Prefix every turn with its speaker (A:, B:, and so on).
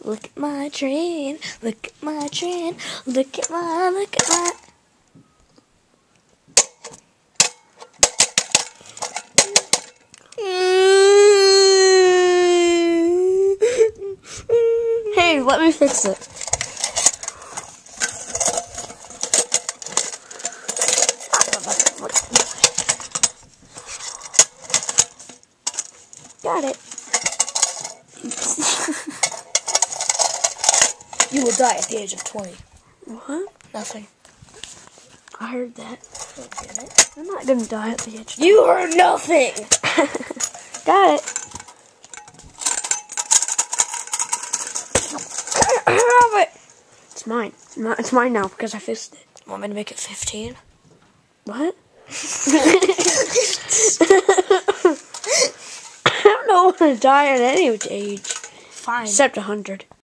A: Look at my train. Look at my train. Look at my. Hey, let me fix it. Got it.
B: You will die at the age of 20.
A: What?
B: Nothing.
A: I heard that.
B: Don't get it.
A: I'm not gonna die at the age of 20.
B: You heard nothing!
A: Got it. I have it. It's mine. It's mine now because I fixed it.
B: Want me to make it 15?
A: What? I don't know when to die at any age.
B: Fine.
A: Except 100.